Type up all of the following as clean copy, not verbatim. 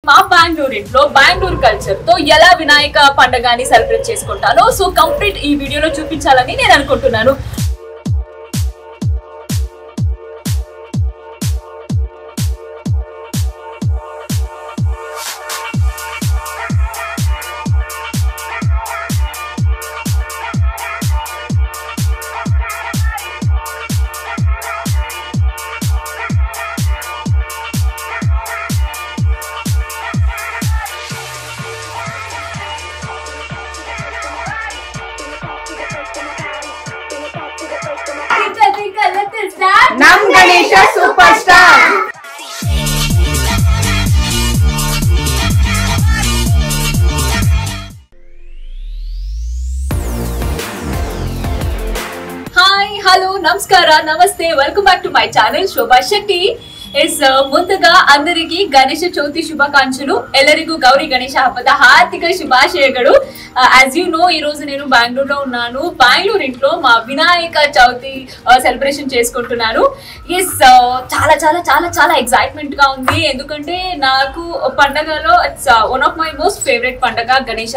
మా బెంగళూరు ఇంట్లో బెంగళూరు కల్చర్ తో ఎలా వినాయక పండుగని సెలబ్రేట్ చేసుకుంటానో సో కంప్లీట్ ఈ వీడియోలో చూపించాలని నేను అనుకుంటున్నాను. Nam Ganesha Superstar. Hi hello నమస్కార నమస్తే welcome back to my channel Shobha Shetty. ముందుగా అందరికి గణేಶ చవితి శుభాకాంక్షలు. ಎಲ್ಲರಿಗೂ ಗೌರಿ ಗಣೇಶ ಹಬ್ಬದ ಹಾರ್ದಿಕ ಶುಭಾಶಯಗಳು. యాజ్ యూ నో ఈ రోజు నేను బెంగళూరులో ఉన్నాను. బెంగళూరు ఇంట్లో మా వినాయక చవితి సెలబ్రేషన్ చేసుకుంటున్నాను. ఎస్ చాలా చాలా చాలా చాలా ఎక్సైట్మెంట్ గా ఉంది. ఎందుకంటే నాకు పండగలో it's one of my most favourite పండగ గణేష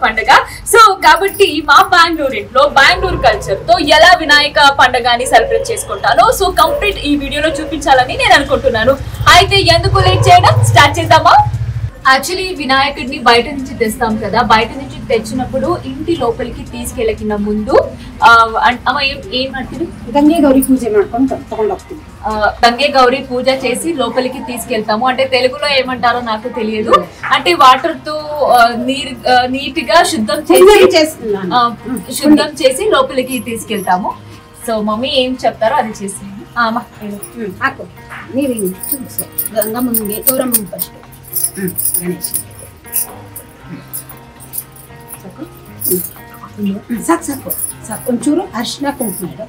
పండగ. సో కాబట్టి మా బెంగళూరు ఇంట్లో బెంగళూరు కల్చర్ తో ఎలా వినాయక పండగని సెలబ్రేట్ చేసుకుంటానో సో కంప్లీట్ ఈ వీడియోలో చూపించాలని నేను అనుకుంటున్నాను. అయితే ఎందుకు లేట్ చేయడం, స్టార్ట్ చేద్దామా? యాక్చువల్లీ వినాయకుడిని బయట నుంచి తెస్తాం కదా, బయట నుంచి తెచ్చినప్పుడు ఇంటి లోపలికి తీసుకెళ్ళకిన ముందు అమ్మ ఏం ಮಾಡ್ತೀವಿ? ಗಂಗೆ ಗೌರಿ ಪೂಜೆ ಮಾಡ್ಕೊಂಡು ತಗೊಂಡು ಹೋಗ್ತೀವಿ. గంగే గౌరీ పూజ చేసి లోపలికి తీసుకెళ్తాము. అంటే తెలుగులో ఏమంటారో నాకు తెలియదు. అంటే వాటర్ తో నీట్ గా శుద్ధం చేసి లోపలికి తీసుకెళ్తాము. సో మమ్మీ ఏం చెప్తారో అది చేసి ಹಾಕು ನೀರು ಗಂಗಮ್ಮನಿಗೆ ಗೌರಮ್ಮನ ಫಸ್ಟ್ ಗಣೇಶ ಸಾಕು ಸಾಕು ಸಾಕು ಒಂಚೂರು ಅರಿಶಿನ ಕುಂಕುಮ ಇಡು.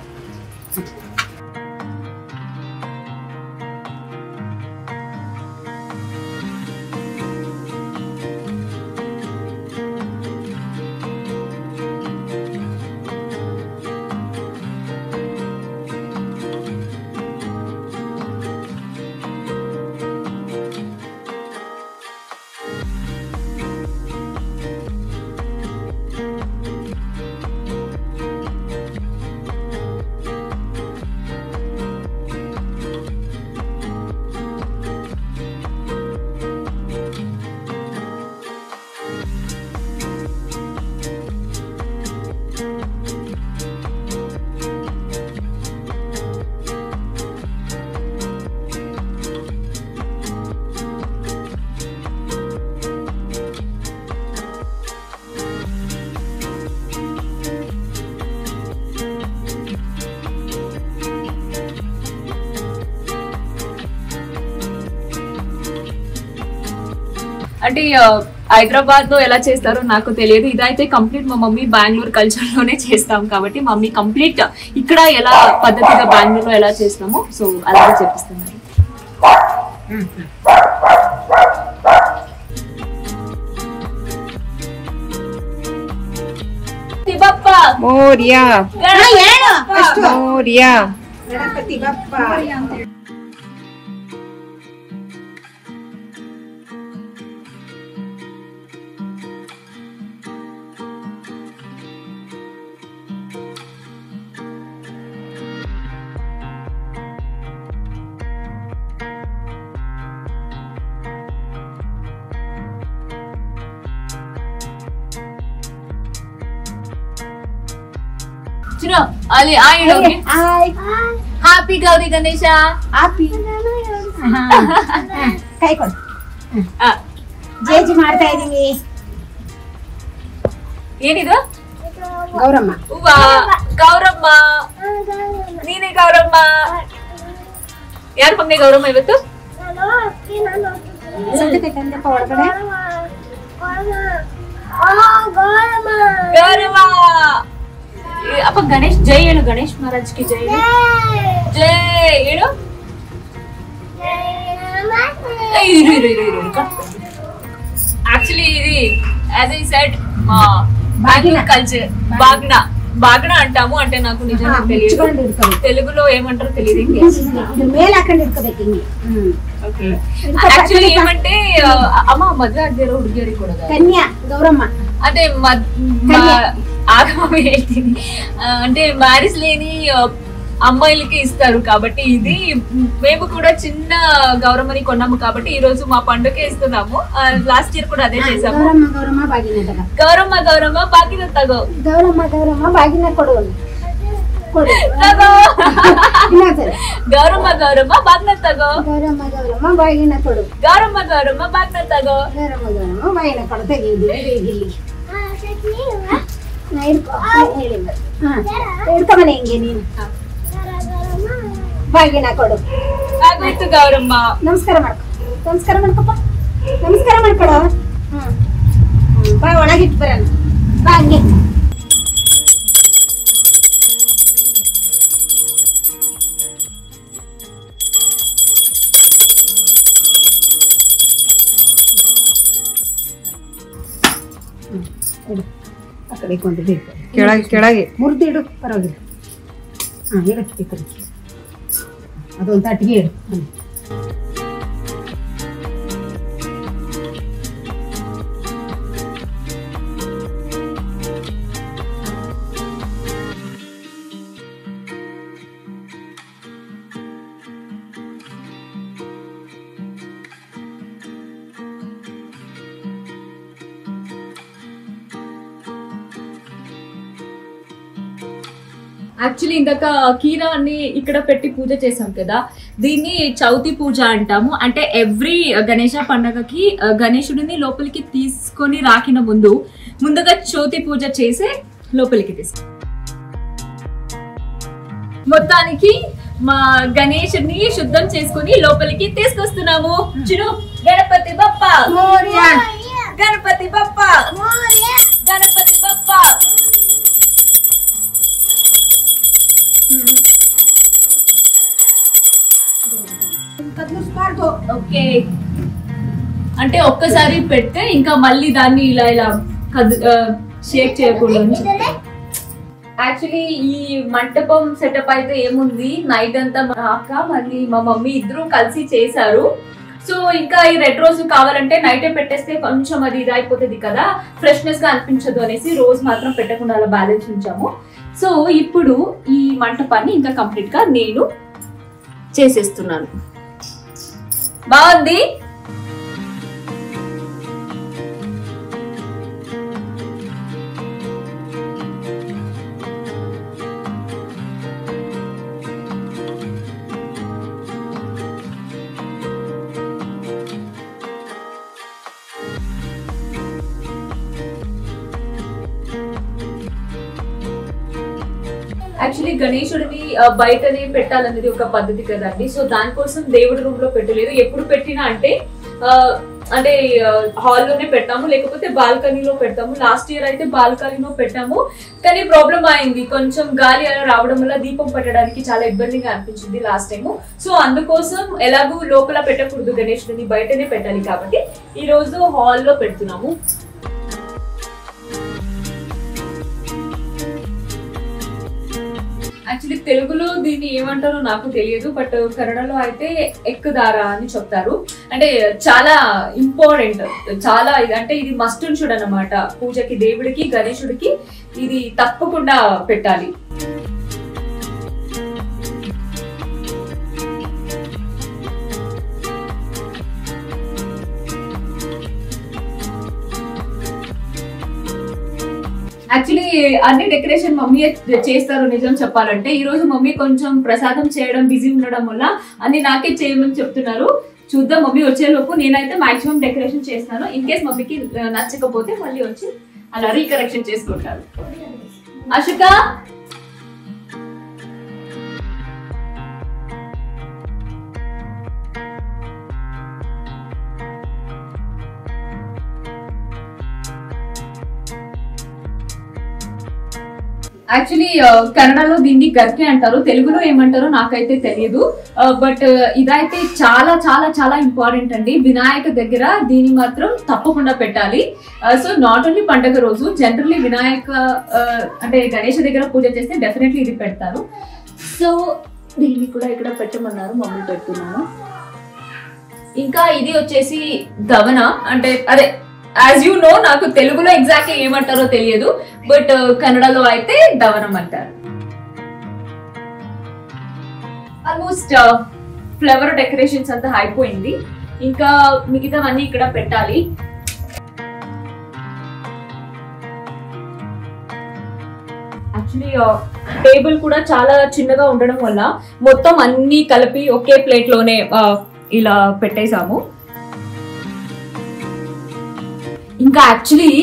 అంటే హైదరాబాద్ లో ఎలా చేస్తారో నాకు తెలియదు. ఇదైతే కంప్లీట్ మా మమ్మీ బెంగళూరు కల్చర్ లోనే చేస్తాం కాబట్టి మమ్మీ కంప్లీట్ ఇక్కడ ఎలా పద్ధతిగా బెంగళూరులో ఎలా చేస్తామో సో అలాగే చెప్పిస్తున్నారు. Morya Morya Ganapati Bappa. Ali, happy Gauri Ganesha. Happy. ಕೈ ಕೊಡು. ಜೇಜಿ ಮಾಡ್ತಾ ಇದೀವಿ. ಏನಿದು? ಗೌರಮ್ಮ. ಹೂವಾ ಗೌರಮ್ಮ. ನೀನೇ ಗೌರಮ್ಮ. ಯಾರು ಮಮ್ಮಿ ಗೌರಮ್ಮ ಇವತ್ತು? ಸದ್ಯಕ್ಕೆ ತಂದಪ್ಪ ಒಳಗಡೆ. ಗೌರಮ್ಮ. ಅಪ್ಪ ಗಣೇಶ್ ಜೈ ಹೇಳು. ಗಣೇಶ್ ಮಹಾರಾಜ್ ಕಿ ಜೈ ಜೈ ಹೇಳು. యాక్చువల్లీ ఇది as I said Bengaluru culture బాగ్నా అంటాము. అంటే నాకు నిజంగా తెలియదు తెలుగులో ఏమంటారో తెలియదు. యాక్చువల్లీ ఏమంటే అమ్మ మధ్య అడ్డారు ಹುಡುಗಿಯರಿಗೆ ಕೂಡ కన్యా గౌరమ్మ అంటే ఆగమ ಹೇಳ್ತೀನಿ అంటే మ్యారేజ్ లేని అమ్మాయిలకి ఇస్తారు కాబట్టి ఇది మేము కూడా చిన్న గౌరమ్మని కొన్నాము కాబట్టి ఈ రోజు మా పండుగ ఇస్తున్నాము లాస్ట్ ఇయర్ కూడా అదే చేసాము గౌరమ్మ గౌరమ్మ బాగిన తగో గౌరమ్మ బాగిన కొడు గౌరమ్మ గౌరమ్మ బాగిన తగో గౌరమ్మ బాగిన కొడు గౌరమ్మ బాగిన తగో గౌరమ్మ బాగిన కొడు ತೆಗೆದು ಹಿಡ್ಕೊಂಬನೆ ಹಿಂಗೆ ನೀನು ಬಾಗಿನ ಕೊಡು ಆಗೋಯ್ತು ಗೌರಮ್ಮ ನಮಸ್ಕಾರ ಮಾಡ್ಕೊಪ್ಪ ನಮಸ್ಕಾರ ಮಾಡ್ಕೊಡು ಬಾ ಒಳಗಿಟ್ಟು ಬರೋಣ ಬಾ ಹಂಗೆ ಆ ಕಡೆ ಕೊಂದು ಕೆಳಗೆ ಮುರಿದಿಡು ಪರವಾಗಿಲ್ಲ ಇಡು ಈ ಕಡೆ ಅದೊಂದು ತಟ್ಟಿಗೆ ಇಡು యాక్చువల్లీ ఇందాక కీరాన్ని ఇక్కడ పెట్టి పూజ చేసాం కదా దీన్ని చౌతి పూజ అంటాము అంటే ఎవ్రీ గణేష పండగకి గణేశుడిని లోపలికి తీసుకొని రాకిన ముందుగా చౌతి పూజ చేసి లోపలికి తీసుకు మొత్తానికి మా గణేశుడిని శుద్ధం చేసుకుని లోపలికి తీసుకొస్తున్నాము చిరు గణపతి బప్ప గణపతి బప్ప గణపతి బప్ప ఓకే అంటే ఒక్కసారి పెడితే ఇంకా మళ్ళీ దాన్ని ఇలా ఇలా షేక్ చేయకూడదు. యాక్చువల్లీ ఈ మంటపం సెటప్ అయితే ఏముంది నైట్ అంతా మా అక్క మళ్ళీ మా మమ్మీ ఇద్దరు కలిసి చేశారు. సో ఇంకా ఈ రెడ్ రోజు కావాలంటే నైటే పెట్టేస్తే కొంచెం అది ఇది అయిపోతుంది కదా ఫ్రెష్నెస్ గా అనిపించదు అనేసి రోజు మాత్రం పెట్టకుండా అలా బ్యాలెన్స్ ఉంచాము. సో ఇప్పుడు ఈ మంటపాన్ని ఇంకా కంప్లీట్ గా నేను చేసేస్తున్నాను. బాగుంది. యాక్చువల్లీ గణేశుడిని బయటనే పెట్టాలనేది ఒక పద్ధతి కదండి. సో దానికోసం దేవుడి రూమ్ లో పెట్టలేదు. ఎప్పుడు పెట్టినా అంటే హాల్లోనే పెట్టాము, లేకపోతే బాల్కనీలో పెడతాము. లాస్ట్ ఇయర్ అయితే బాల్కనీలో పెట్టాము, కానీ ప్రాబ్లం అయింది. కొంచెం గాలి అలా రావడం వల్ల దీపం పెట్టడానికి చాలా ఇబ్బందిగా అనిపించింది లాస్ట్ టైము. సో అందుకోసం ఎలాగూ లోపల పెట్టకూడదు, గణేశుడిని బయటనే పెట్టాలి కాబట్టి ఈ రోజు హాల్లో పెడుతున్నాము. యాక్చువల్లీ తెలుగులో దీన్ని ఏమంటారో నాకు తెలియదు, బట్ కన్నడలో అయితే ఎక్కుదారా అని చెప్తారు. అంటే చాలా ఇంపార్టెంట్, చాలా అంటే ఇది మస్ట్ షుడ్ అన్నమాట. పూజకి, దేవుడికి, గణేశుడికి ఇది తప్పకుండా పెట్టాలి. యాక్చువల్లీ అన్ని డెకరేషన్ మమ్మీ చేస్తారు. నిజం చెప్పాలంటే ఈ రోజు మమ్మీ కొంచెం ప్రసాదం చేయడం బిజీ ఉండడం వల్ల అన్ని నాకే చేయమని చెప్తున్నారు. చూద్దాం, మమ్మీ వచ్చేలోపు నేనైతే మాక్సిమం డెకరేషన్ చేస్తాను. ఇన్ కేస్ మమ్మీకి నచ్చకపోతే మళ్ళీ వచ్చి అలా రీకరెక్షన్ చేసుకుంటారు. అశోక యాక్చువల్లీ కన్నడలో దీన్ని గర్కే అంటారు, తెలుగులో ఏమంటారో నాకైతే తెలియదు. బట్ ఇదైతే చాలా చాలా చాలా ఇంపార్టెంట్ అండి. వినాయక దగ్గర దీన్ని మాత్రం తప్పకుండా పెట్టాలి. సో నాట్ ఓన్లీ పండగ రోజు, జనరల్లీ వినాయక అంటే గణేష్ దగ్గర పూజ చేస్తే డెఫినెట్లీ ఇది పెడతారు. సో దీన్ని కూడా ఇక్కడ పెట్టమన్నారు, మమ్మీ పెడుతున్నాను. ఇంకా ఇది వచ్చేసి దవన, అంటే అదే యాజ్ యూ నో నాకు తెలుగులో ఎగ్జాక్ట్లీ ఏమంటారో తెలియదు, బట్ కన్నడలో అయితే దవనం అంటారు. ఆల్మోస్ట్ ఫ్లవర్ డెకరేషన్స్ అంతా అయిపోయింది, ఇంకా మిగతావన్నీ ఇక్కడ పెట్టాలి. యాక్చువల్లీ టేబుల్ కూడా చాలా చిన్నగా ఉండడం వల్ల మొత్తం అన్ని కలిపి ఒకే ప్లేట్ లోనే ఇలా పెట్టేసాము. ఇంకా యాక్చువల్లీ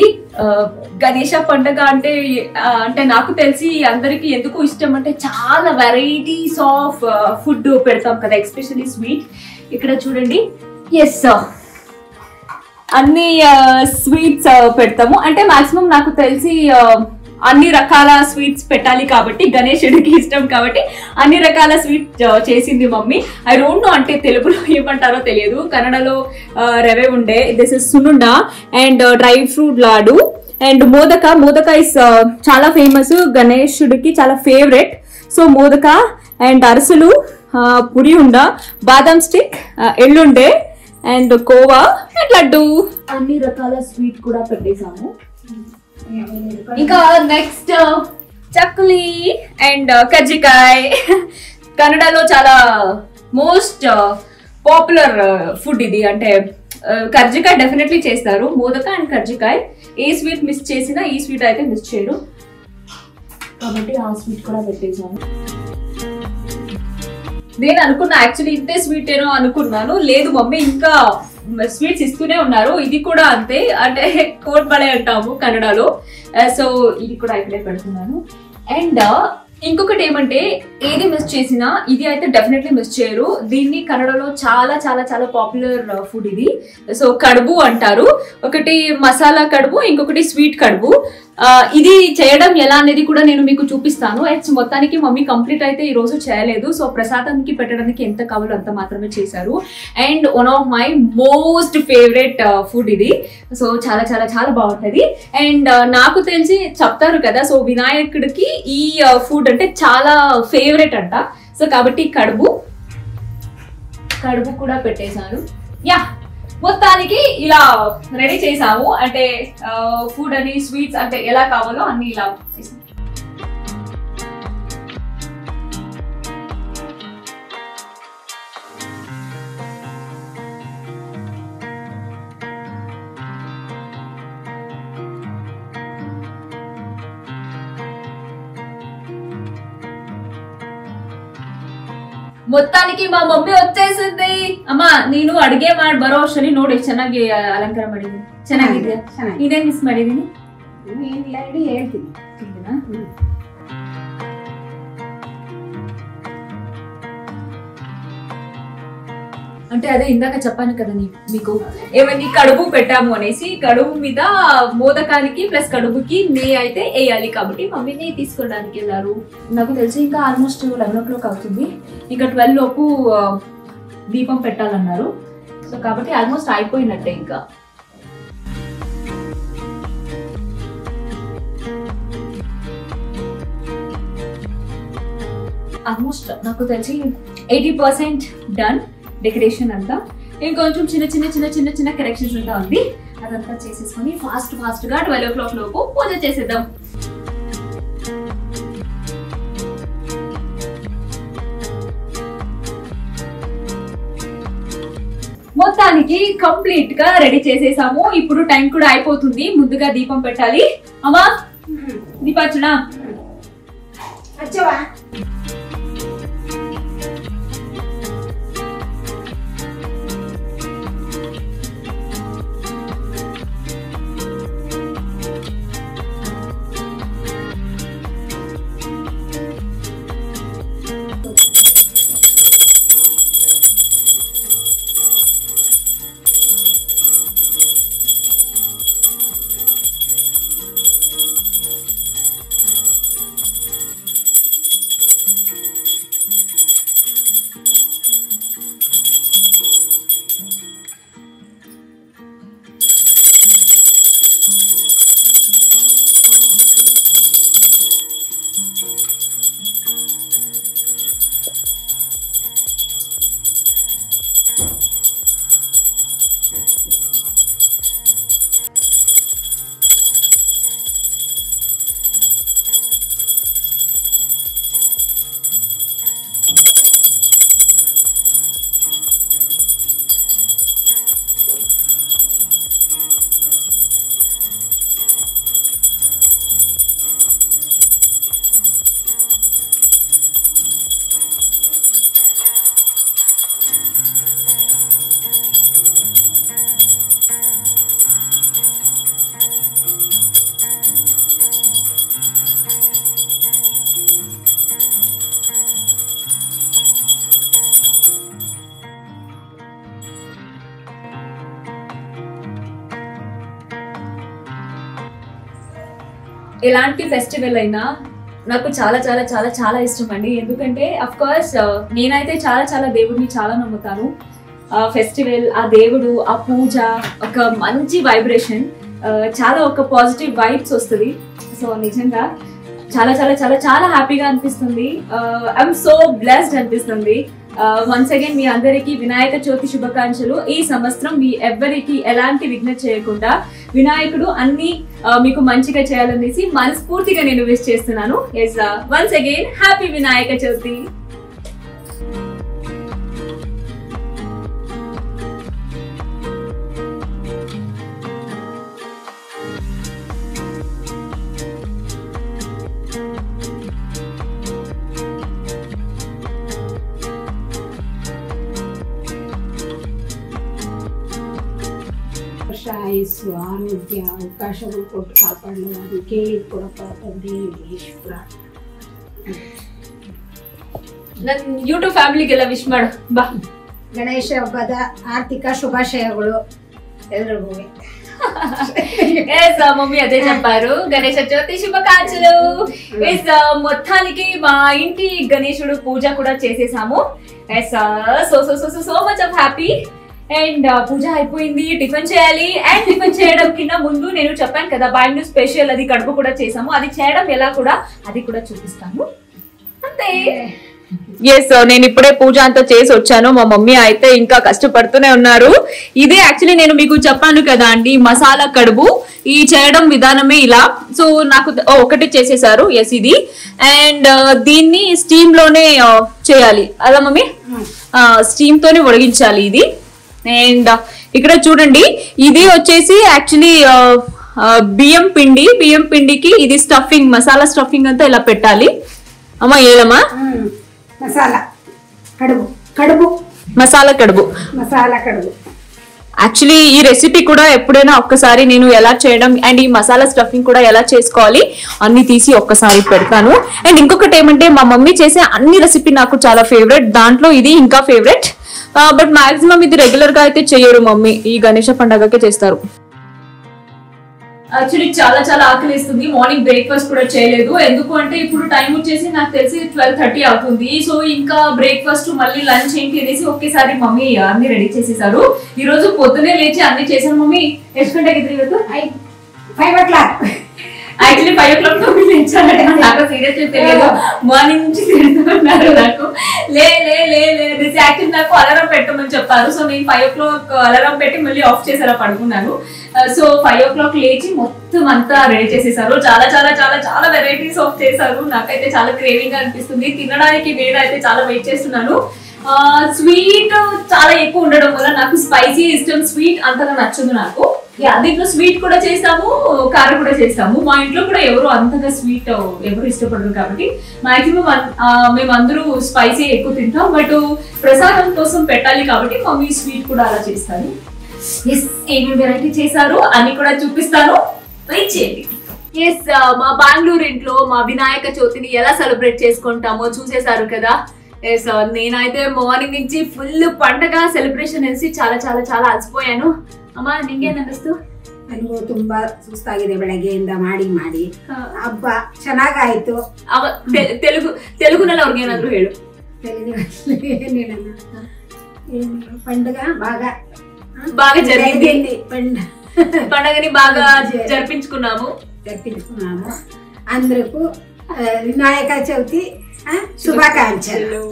గణేష పండుగ అంటే నాకు తెలిసి అందరికి ఎందుకు ఇష్టం అంటే చాలా వెరైటీస్ ఆఫ్ ఫుడ్ పెడతాం కదా, ఎస్పెషల్లీ స్వీట్. ఇక్కడ చూడండి, ఎస్ అన్ని స్వీట్స్ పెడతాము. అంటే మాక్సిమం నాకు తెలిసి అన్ని రకాల స్వీట్స్ పెట్టాలి కాబట్టి, గణేశుడికి ఇష్టం కాబట్టి అన్ని రకాల స్వీట్ చేసింది మమ్మీ. ఐ డోంట్ నో అంటే తెలుగులో ఏమంటారో తెలియదు, కన్నడలో రవే ఉండే, దిస్ ఇస్ సునుండ and dry fruit laddu and modak is చాలా ఫేమస్, గణేశుడికి చాలా ఫేవరెట్. సో మోదక అండ్ అరసలు, పురి ఉండ, బాదం స్టిక్, ఎల్లుండే అండ్ కోవా అండ్ లడ్డు, అన్ని రకాల స్వీట్ కూడా పెట్టేసాము. ఇంకా నెక్స్ట్ చక్లీ అండ్ కజ్జికాయ్. కన్నడలో చాలా మోస్ట్ పాపులర్ ఫుడ్ ఇది. అంటే కజ్జికాయ్ డెఫినెట్లీ చేస్తారు, మోదక అండ్ కజ్జికాయ్. ఏ స్వీట్ మిస్ చేసినా ఈ స్వీట్ అయితే మిస్ చేయరు కాబట్టి ఆ స్వీట్ కూడా పెట్టేసాను. నేను అనుకున్నా యాక్చువల్లీ ఇంతే స్వీట్ ఏనో అనుకున్నాను, లేదు మమ్మీ ఇంకా స్వీట్స్ ఇస్తూనే ఉన్నారు. ఇది కూడా అంతే, అంటే కోట్ బడే అంటాము కన్నడలో. సో ఇది కూడా ఇక్కడే పెడుతున్నాను. అండ్ ఇంకొకటి ఏమంటే, ఏది మిస్ చేసినా ఇది అయితే డెఫినెట్లీ మిస్ చేయరు. దీన్ని కన్నడలో చాలా చాలా చాలా పాపులర్ ఫుడ్ ఇది. సో కడుబు అంటారు, ఒకటి మసాలా కడుబు, ఇంకొకటి స్వీట్ కడుబు. ఇది చేయడం ఎలా అనేది కూడా నేను మీకు చూపిస్తాను. మొత్తానికి మమ్మీ కంప్లీట్ అయితే ఈ రోజు చేయలేదు, సో ప్రసాదానికి పెట్టడానికి ఎంత కావాలో అంత మాత్రమే చేశారు. And one of my most favourite food ఇది. సో చాలా చాలా చాలా బాగుంటుంది. అండ్ నాకు తెలిసి చెప్తారు కదా, సో వినాయకుడికి ఈ ఫుడ్ అంటే చాలా ఫేవరెట్ అంట. సో కాబట్టి కడుబు కూడా పెట్టేశాను. యా, మొత్తానికి ఇలా రెడీ చేసాము. అంటే ఫుడ్ అని స్వీట్స్ అంటే ఎలా కావాలో అన్ని ఇలా చేసాము. ಮೊತ್ತಾನಿಗೆ ಮಾ ಮಮ್ಮಿ వచ్చేసింది. ಅಮ್ಮ ನೀನು ಅಡಿಗೆ ಮಾಡಿ ಬರೋ ಅಷ್ಟರಲ್ಲಿ ನೋಡಿ ಚೆನ್ನಾಗಿ ಅಲಂಕಾರ ಮಾಡಿದೀನಿ. ಚೆನ್ನಾಗಿದೆ. ಇದೇನ್ ಮಿಸ್ ಮಾಡಿದೀನಿ? ಏನಿಲ್ಲ, ಇಡಿ ಹೇಳ್ತೀನಿ. అంటే అదే ఇందాక చెప్పాను కదా మీకు, ఏమని కడుపు పెట్టాము అనేసి, కడుపు మీద మోదకానికి ప్లస్ కడుపుకి నెయ్యి అయితే వేయాలి కాబట్టి మమ్మీ నెయ్యి తీసుకోవడానికి వెళ్ళారు. నాకు తెలిసి ఇంకా ఆల్మోస్ట్ 11 o'clock అవుతుంది. ఇంకా 12 లోపు దీపం పెట్టాలన్నారు. సో కాబట్టి ఆల్మోస్ట్ అయిపోయినట్టే. ఇంకా ఆల్మోస్ట్ నాకు తెలిసి 80% డన్ డెకరేషన్ అంతా. ఇంకొంచెం చిన్న చిన్న చిన్న చిన్న చిన్న కరెక్షన్స్ అంతా ఉంది, అదంతా చేసేసుకొని ఫాస్ట్ గా 12 o'clock లోపు పూజ చేసేద్దాం. మొత్తానికి కంప్లీట్ గా రెడీ చేసేసాము. ఇప్పుడు టైం కూడా అయిపోతుంది, ముందుగా దీపం పెట్టాలి. అమ్మా దీపార్చన వచ్చావా? ఎలాంటి ఫెస్టివల్ అయినా నాకు చాలా చాలా చాలా చాలా ఇష్టం అండి. ఎందుకంటే అఫ్ కోర్స్ నేనైతే చాలా చాలా దేవుడిని చాలా నమ్ముతాను. ఫెస్టివల్, ఆ దేవుడు, ఆ పూజ, ఒక మంచి వైబ్రేషన్, చాలా ఒక పాజిటివ్ వైబ్స్ వస్తుంది. సో నిజంగా చాలా చాలా చాలా చాలా హ్యాపీగా అనిపిస్తుంది. ఐఎమ్ సో బ్లెస్డ్ అనిపిస్తుంది. వన్స్ అగైన్ మీ అందరికీ వినాయక చవితి శుభాకాంక్షలు. ఈ సంవత్సరం మీ ఎవ్వరికి ఎలాంటి విఘ్నం చేయకుండా వినాయకుడు అన్ని మీకు మంచిగా చేయాలనేసి మనస్ఫూర్తిగా నేను విష్ చేస్తున్నాను. Yes, once again happy Vinayaka Chavithi. ಆಯಸ್ಸು, ಆರೋಗ್ಯ, ಅವಕಾಶಗಳು ಕೊಟ್ಟು ಕಾಪಾಡಲು ಅದು ಕೇಳಿ ಕೊಡಪ್ಪ ತಂದೆ ಈಶ್ವರ. ನನ್ನ ಯೂಟ್ಯೂಬ್ ಫ್ಯಾಮಿಲಿಗೆಲ್ಲ ವಿಶ್ ಮಾಡು ಬಾ. ಗಣೇಶ ಹಬ್ಬದ ಆರ್ಥಿಕ ಶುಭಾಶಯಗಳು ಎಲ್ರಿಗೂ. మమ్మీ అదే చెప్పారు. గణేష చవితి శుభాకాంక్షలు. మొత్తానికి మా ఇంటి గణేశుడు పూజ కూడా చేసేసాము. So so so so much of happy. And పూజ అయిపోయింది, టిఫిన్ చేయాలి. అండ్ టిఫిన్ చేయడం కింద ముందు నేను చెప్పాను కదా బెంగళూరు స్పెషల్ అది కడుపు కూడా చేసాము. అది చేయడం ఎలా కూడా అది కూడా చూపిస్తాను అంతే. ఎస్, నేను ఇప్పుడే పూజ అంతా చేసి వచ్చాను. మా మమ్మీ అయితే ఇంకా కష్టపడుతూనే ఉన్నారు. ఇదే యాక్చువల్లీ నేను మీకు చెప్పాను కదా అండి, మసాలా కడుపు. ఈ చేయడం విధానమే ఇలా. సో నాకు ఒకటి చేసేసారు. ఎస్, ఇది. అండ్ దీన్ని స్టీమ్ లోనే చేయాలి అదా మమ్మీ? స్టీమ్ తోనే ఉడికించాలి ఇది. అండ్ ఇక్కడ చూడండి, ఇది వచ్చేసి యాక్చువల్లీ బియ్యం పిండి. బియ్యం పిండికి ఇది స్టఫింగ్, మసాలా స్టఫింగ్ అంతా ఇలా పెట్టాలి. అమ్మా ఏలమ్మా? మసాలా కడుపు, కడుపు మసాలా కడుపు, మసాలా కడుపు. యాక్చువల్లీ ఈ రెసిపీ కూడా ఎప్పుడైనా ఒక్కసారి నేను ఎలా చేయడం అండ్ ఈ మసాలా స్టఫింగ్ కూడా ఎలా చేసుకోవాలి అన్ని తీసి ఒక్కసారి పెడతాను. అండ్ ఇంకొకటి ఏమంటే, మా మమ్మీ చేసే అన్ని రెసిపీ నాకు చాలా ఫేవరెట్. దాంట్లో ఇది ఇంకా ఫేవరెట్. బట్ మాక్సిమం ఇది రెగ్యులర్ గా అయితే చేయరు మమ్మీ, ఈ గణేష పండగకే చేస్తారు. యాక్చువల్లీ చాలా చాలా ఆకలిస్తుంది. మార్నింగ్ బ్రేక్ఫాస్ట్ కూడా చేయలేదు. ఎందుకు అంటే ఇప్పుడు టైం వచ్చేసి నాకు తెలిసి 12:30 అవుతుంది. సో ఇంకా బ్రేక్ఫాస్ట్ మళ్ళీ లంచ్ ఏంటి అనేసి ఒకేసారి మమ్మీ అన్ని రెడీ చేసేసారు. ఈ రోజు పొద్దునే లేచి అన్ని చేశాను. మమ్మీ ಎಷ್ಟು ಗಂಟೆಗೆ ಇದ್ರಿ ಇವತ್ತು? 5 o'clock. యాక్చువల్లీ 5 o'clock లేచానంటే నాకు సీరియస్ తెలియదు. మార్నింగ్ నుంచి తిడుతున్నారు నాకు. లే లే లే లేసి యాక్చువల్లీ నాకు అలారం పెట్టమని చెప్పారు. సో నేను 5 o'clock అలారం పెట్టి మళ్ళీ ఆఫ్ చేసారా పడుకున్నాను. సో 5 o'clock లేచి మొత్తం అంతా రెడీ చేసేసారు. చాలా చాలా చాలా చాలా వెరైటీస్ ఆఫ్ చేశారు. నాకైతే చాలా క్రేవింగ్ గా అనిపిస్తుంది. తినడానికి నేనైతే చాలా వెయిట్ చేస్తున్నాను. స్వీట్ చాలా ఎక్కువ ఉండడం వల్ల నాకు స్పైసీ ఇష్టం, స్వీట్ అంతగా నచ్చదు నాకు. దీంట్లో స్వీట్ కూడా చేస్తాము, కారం కూడా చేస్తాము. మా ఇంట్లో కూడా ఎవరు అంతగా స్వీట్ ఎవరు ఇష్టపడరు కాబట్టి మాక్సిమం మేమందరూ స్పైసీ ఎక్కువ తింటాం. బట్ ప్రసాదం కోసం పెట్టాలి కాబట్టి మమ్మీ స్వీట్ కూడా అలా చేస్తాను. ఏమేమి వెరైటీ చేశారు అని కూడా చూపిస్తాను, వెయిట్ చేయండి. ఎస్, మా బెంగళూరు ఇంట్లో మా వినాయక చవితిని ఎలా సెలబ్రేట్ చేసుకుంటామో చూసేశారు కదా. ఎస్, నేనైతే మార్నింగ్ నుంచి ఫుల్ పండగ ಸೆಲೆಬ್ರೇಷನ್ అనేసి చాలా చాలా చాలా ಅಲಸಿపోయాను. ಅಮ್ಮ ನಿಂಗೇನು ಅನ್ನಿಸ್ತು? ನನಗೂ ತುಂಬಾ ಸುಸ್ತಾಗಿದೆ ಬೆಳಗ್ಗೆಯಿಂದ ಮಾಡಿ ಮಾಡಿ. ಹಬ್ಬ ಚೆನ್ನಾಗಾಯ್ತು. తెలుగుನಲ್ಲಿ ಅವ್ರಿಗೆ ಏನಾದ್ರು ಹೇಳು. పండుగ బాగా జరిగింది. పండగని బాగా జరిపించుకున్నాము. అందరికీ వినాయక చవితి శుభాకాంక్షలు.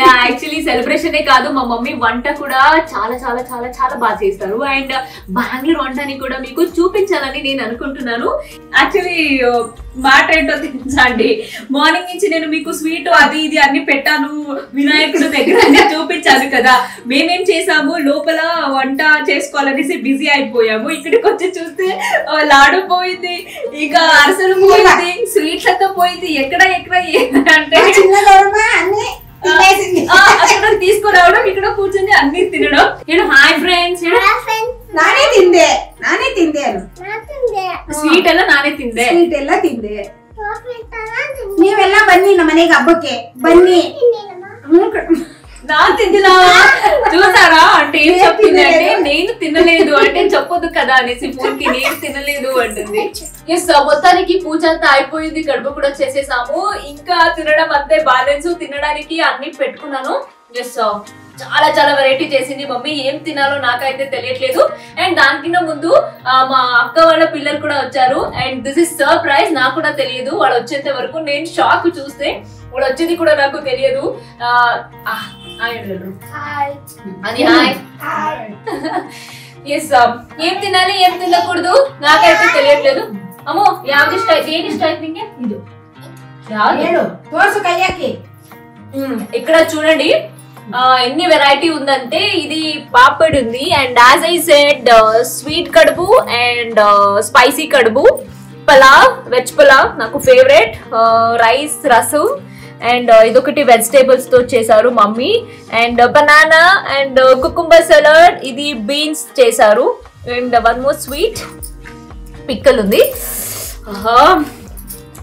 యాక్చువల్లీ సెలబ్రేషన్ కాదు, మా మమ్మీ వంట కూడా చాలా చాలా చాలా చాలా బాగా చేస్తారు. అండ్ బెంగళూరు వంటని కూడా మీకు చూపించాలని నేను అనుకుంటున్నాను. యాక్చువల్లీ మాట ఏంటో తెలుసండి, మార్నింగ్ నుంచి నేను మీకు స్వీట్ అది ఇది అన్ని పెట్టాను, వినాయకుడు దగ్గర చూపించాను కదా. మేమేం చేసాము, లోపల వంట చేసుకోవాలనేసి బిజీ అయిపోయాము. ఇక్కడికి వచ్చి చూస్తే లాడు పోయింది, ఇక అరసలు పోయింది, స్వీట్లతో పోయింది. ఎక్కడ అంటే అక్కడ తీసుకురావడం, ఇక్కడ కూర్చొని అన్ని తినడం. నేను హాయ్ ఫ్రెండ్స్, ನಾನೇ ತಿಂದೆ ಸ್ವೀಟ್ ಎಲ್ಲ ನಾನೇ ತಿಂದೆ. ನೀವೆಲ್ಲ ಬನ್ನಿ ನಮ್ಮ ಮನೆಗೆ ಹಬ್ಬಕ್ಕೆ ಬನ್ನಿ. నా తిండిలా చూసారా అంటే ఏం చెప్తుంది అంటే నేను తినలేదు అంటే చెప్పొద్దు కదా అనేసి ఫోన్ కి నేను తినలేదు అంటుంది. ఎస్ మొత్తానికి పూజ అంతా అయిపోయింది, కడుపు కూడా చేసేసాము. ఇంకా తినడం అంతే బ్యాలెన్స్, తినడానికి అన్ని పెట్టుకున్నాను. ఎస్ చాలా చాలా వెరైటీ చేసింది మమ్మీ, ఏం తినాలో నాకైతే తెలియట్లేదు. అండ్ దానికన్నా ముందు మా అక్క వాళ్ళ పిల్లలు కూడా వచ్చారు. అండ్ దిస్ ఇస్ సర్ప్రైజ్, నాకు కూడా తెలియదు వాళ్ళు వచ్చేంత వరకు. నేను షాక్ చూస్తే వాళ్ళు వచ్చేది కూడా నాకు తెలియదు. అది హాయ్. ఎస్ ఏం తినాలి ఏం తినకూడదు నాకైతే తెలియట్లేదు. అమ్మో యావది ఇష్ట ఏది ఇష్ట నింగే ఇది ఇక్కడ చూడండి ఎన్ని వెరైటీ ఉందంటే ఇది పాపడ్ ఉంది. And as I said sweet కడుపు అండ్ స్పైసీ కడుపు, పలావ్, వెజ్ పలావ్ నాకు ఫేవరెట్, రైస్, రసం, అండ్ ఇదొకటి వెజిటేబుల్స్ తో చేశారు mummy. And banana and cucumber salad, ఇది బీన్స్ చేశారు. And one more sweet pickle ఉంది.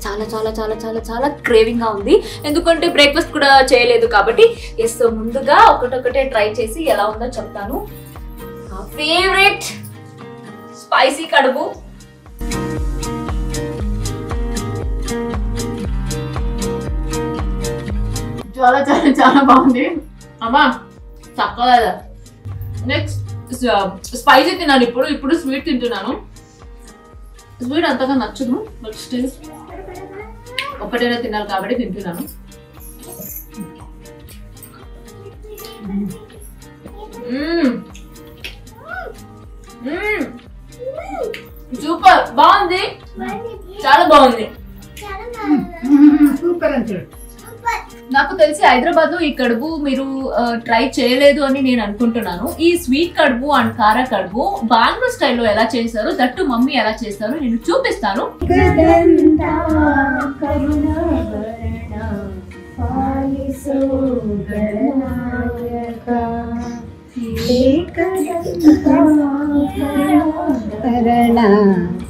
చాలా చాలా చాలా చాలా చాలా క్రేవింగ్ గా ఉంది, ఎందుకంటే బ్రేక్ఫాస్ట్ కూడా చేయలేదు కాబట్టి. ఎస్ ముందుగా ఒకటొకటే ట్రై చేసి ఎలా ఉందో చెప్తాను. ఫేవరెట్ స్పైసీ కడుపు, చాలా చాలా చాలా బాగుంది అమ్మా, చక్కగా. నెక్స్ట్ స్పైసీ తిన్నాను, ఇప్పుడు స్వీట్ తింటున్నాను. స్వీట్ అంతగా నచ్చదు, బట్ స్టిల్ ఒకటైనా తిన్నాను కాబట్టి తింటున్నాను. సూపర్, బాగుంది, చాలా బాగుంది, సూపర్ అని చూడు. నాకు తెలిసి హైదరాబాద్ లో ఈ కడుపు మీరు ట్రై చేయలేదు అని నేను అనుకుంటున్నాను. ఈ స్వీట్ కడుపు అండ్ కారా కడుపు బెంగళూరు స్టైల్లో ఎలా చేశారు, దట్టు మమ్మీ ఎలా చేస్తారు నేను చూపిస్తాను.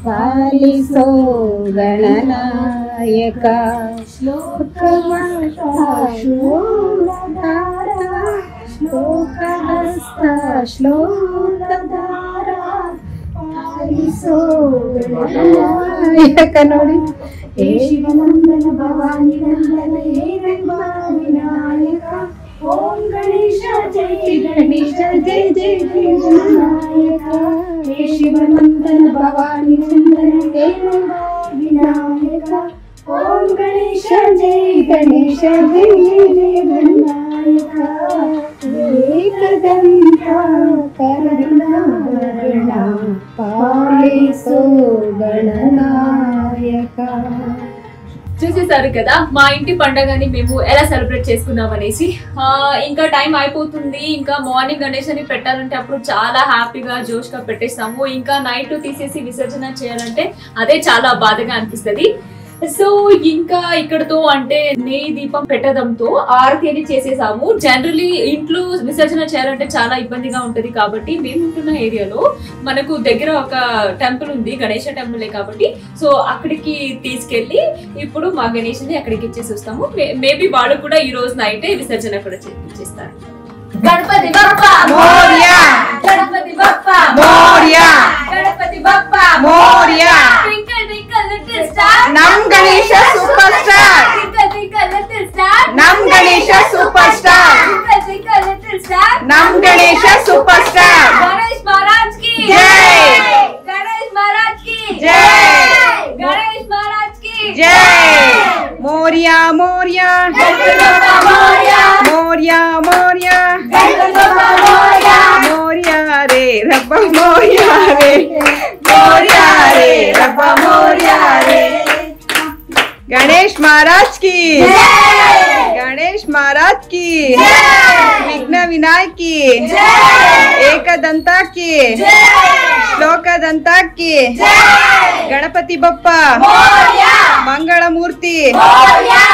పాలిసో గణనాయక శ్లోకహస్త శ్లోకధార పాలిసో గణనాయక ನೋಡಿ. హే శివనందన భవాని నందన హే వినాయక, ఓం గణేశ జై గణేశ జై జై జై గణనాయక, హే శివనందన భవాని నందన హే వినాయక, ఓం గణేశ జై గణేశ జై జై గణనాయక, ఏకదంత కరుణాకరణ పాలిసో గణనాయక. చూసేసారు కదా మా ఇంటి పండగని మేము ఎలా సెలబ్రేట్ చేసుకున్నాం అనేసి. ఇంకా టైం అయిపోతుంది, ఇంకా మార్నింగ్ గణేష్ అని పెట్టాలంటే అప్పుడు చాలా హ్యాపీగా జోష్ గా పెట్టేస్తాము. ఇంకా నైట్ తీసేసి విసర్జన చేయాలంటే అదే చాలా బాధగా అనిపిస్తుంది. సో ఇంకా ఇక్కడతో అంటే నెయ్యి దీపం పెట్టడంతో ఆరతి అని చేసేసాము. జనరలీ ఇంట్లో విసర్జన చేయాలంటే చాలా ఇబ్బందిగా ఉంటది కాబట్టి మేము ఉంటున్న ఏరియాలో మనకు దగ్గర ఒక టెంపుల్ ఉంది, గణేష టెంపులే కాబట్టి. సో అక్కడికి తీసుకెళ్లి ఇప్పుడు మా గణేష్ ని అక్కడికి ఇచ్చేసి వస్తాము. మేబీ వాళ్ళు కూడా ఈ రోజు నైటే విసర్జన కూడా చేస్తారు. Ganapati Bappa Morya, Ganapati Bappa Morya, Ganapati Bappa Morya. Twinkle twinkle little star, నమ్ Ganesha superstar, twinkle twinkle little star, నమ్ Ganesha superstar, twinkle twinkle little star, నమ్ గణేశ సూపర్ స్టార్. గణేష్ మహారాజ్ కి జై, గణేష్ మహారాజ్ కి జై, గణేష్ మహారాజ్ కి జై. మోరియా మోరియా మోరియా మోరియా మోరియా మోరియా రే రబ్బ మోరియా రే, మోరియా రే రబ్బ మోరియా రే. गणेश महाराज की जय, गणेश महाराज की जय, विघ्न विनायक की जय, एकदंता की जय, श्लोकदंता की जय, गणपति बप्पा मोरया, मंगल मूर्ति Morya.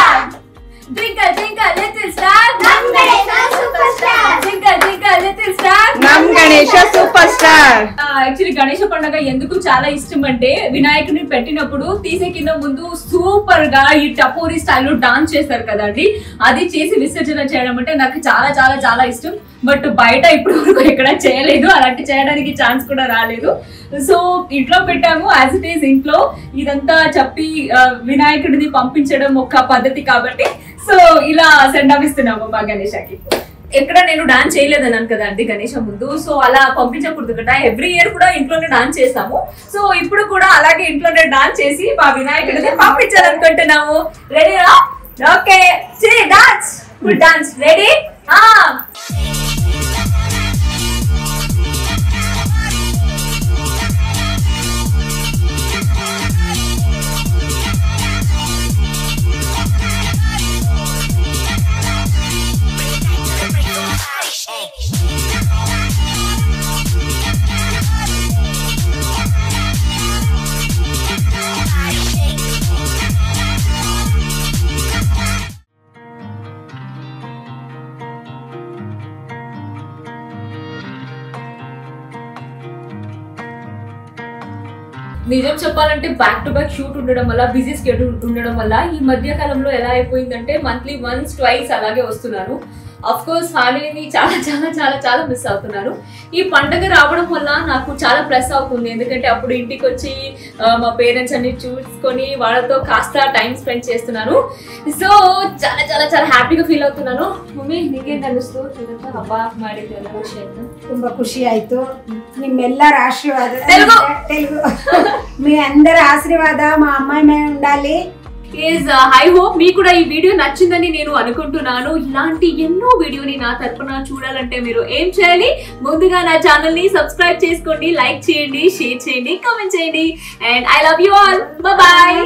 Twinkle twinkle little star, Nam Ganesha superstar. Twinkle twinkle little star, Nam Ganesha superstar. Actually Ganesha పండుగ ఎందుకు చాలా ఇష్టం అంటే వినాయకుడిని పెట్టినప్పుడు తీసే కింద ముందు సూపర్ గా ఈ టపోరీ స్టైల్లో డాన్స్ చేస్తారు కదండి, అది చేసి విసర్జన చేయడం అంటే నాకు చాలా చాలా చాలా ఇష్టం. బట్ బయట ఇప్పుడు వరకు ఎక్కడ చేయలేదు, అలాంటి చేయడానికి ఛాన్స్ కూడా రాలేదు. సో ఇంట్లో పెట్టాము యాజ్ ఇట్ ఈస్. ఇంట్లో ఇదంతా చెప్పి వినాయకుడిని పంపించడం ఒక పద్ధతి కాబట్టి సో ఇలా సెండ్ ఆఫ్ ఇస్తున్నాము మా గణేషకి. ఎక్కడ నేను డాన్స్ చేయలేదన్నాను కదండి గణేష ముందు, సో అలా పంపించకూడదు కదా. ఎవ్రీ ఇయర్ కూడా ఇంట్లోనే డాన్స్ చేస్తాము. సో ఇప్పుడు కూడా అలాగే ఇంట్లోనే డాన్స్ చేసి మా వినాయకుడిని పంపించాలనుకుంటున్నాము. రెడీనా? Okay, dance, good dance. Ready? నిజం చెప్పాలంటే బ్యాక్ టు బ్యాక్ షూట్ ఉండడం వల్ల, బిజీ స్కెడ్యూల్ ఉండడం వల్ల ఈ మధ్య కాలంలో ఎలా అయిపోయిందంటే మంత్లీ వన్స్ ట్వైస్ అలాగే వస్తున్నాను. అఫ్ కోర్స్ ఫ్యామిలీని చాలా చాలా చాలా చాలా మిస్ అవుతున్నాను. ఈ పండుగ రావడం వల్ల నాకు చాలా ప్లస్ అవుతుంది, ఎందుకంటే అప్పుడు ఇంటికి వచ్చి మా పేరెంట్స్ అన్ని చూసుకొని వాళ్ళతో కాస్త టైం ಸ್ಪೆಂಡ್ చేస్తున్నాను. ಸೊ చాలా చాలా చాలా హ్ಯಾಪಿగా ಫೀಲ್ అవుతున్నాను. ಮಮ್ಮಿ ನಿಮಗೆ ಅನ್ನಿಸ್ತು ಹಬ್ಬ ಮಾಡಿದ್ದು ಎಲ್ಲ ಖುಷಿ ಆಯ್ತು? ತುಂಬಾ ಖುಷಿ ಆಯ್ತು. ನಿಮ್ಮೆಲ್ಲರ ಆಶೀರ್ವಾದ, తెలుగు మీ అందరి ఆశీర్వాద మా అమ్మాయి మీద ఉండాలి. ఐ హోప్ మీకు కూడా ఈ వీడియో నచ్చిందని నేను అనుకుంటున్నాను. ఇలాంటి ఎన్నో వీడియోని నా తరపున చూడాలంటే మీరు ఏం చేయాలి? ముందుగా నా ఛానల్ ని సబ్స్క్రైబ్ చేసుకోండి, లైక్ చేయండి, షేర్ చేయండి, కామెంట్ చేయండి. And I love you all. Bye.